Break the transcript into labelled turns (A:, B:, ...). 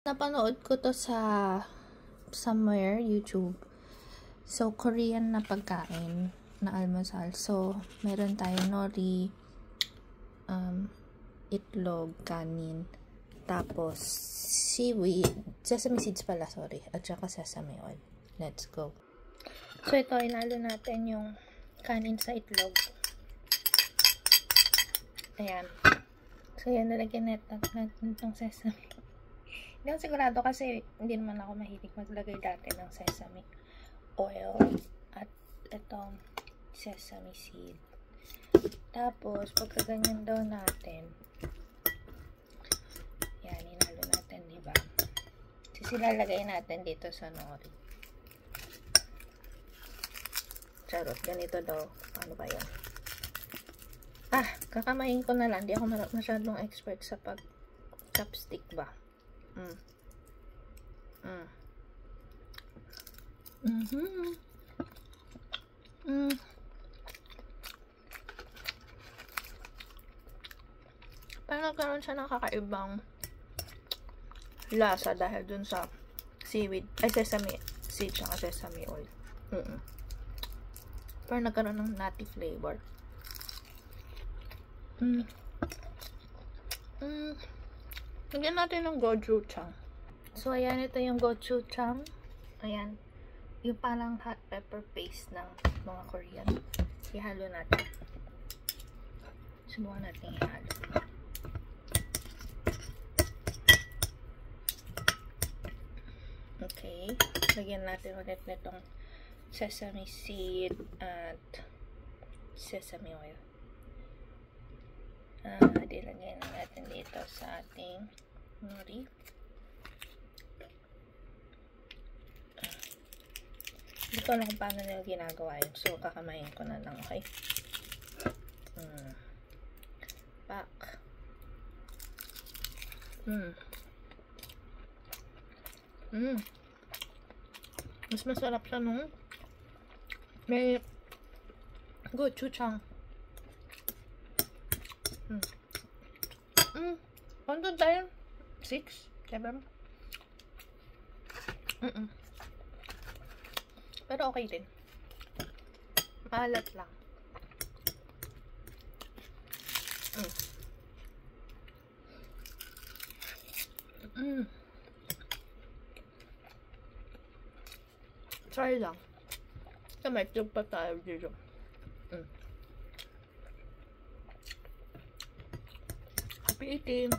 A: Napanood ko to sa somewhere, YouTube. So, Korean na pagkain na almusal. So, meron tayong nori, itlog, kanin, tapos seaweed, sesame seeds pala, sorry, at saka sesame oil. Let's go. So, ito, inalo natin yung kanin sa itlog. Ayan. So, yan, nalagyan natin itong sesame. Hindi ako sigurado kasi hindi naman ako mahilig maglagay dati ng sesame oil at itong sesame seed. Tapos, pagka ganyan daw natin, yan, inalo natin, diba? Silalagay natin dito sa nori. Charot, ganito daw. Paano ba yan? Kakamayin ko na lang. Di ako masyadong expert sa pag-chopstick ba. Parang nagkaroon siya ng kakaibang lasa dahil dun sa seaweed, sesame seed tsaka sesame oil. Parang nagkaroon ng nutty flavor. Lagyan natin ng gochujang. So, ayan, ito yung gochujang. Ayan. Yung parang hot pepper paste ng mga Korean. Ihalo natin. Subukan natin ihalo. Okay. Lagyan natin ulit nitong sesame seed at sesame oil. Dilagay na natin dito sa ating nori. Hindi ko alam kung paano nila ginagawa yun. So, kakamayin ko na lang, okay? Pak. Mas masarap siya nung may gochujang. Ano tayo? 6? 7? Pero okay din. Maalat lang. Try lang. May tube pa tayo dito. Happy eating!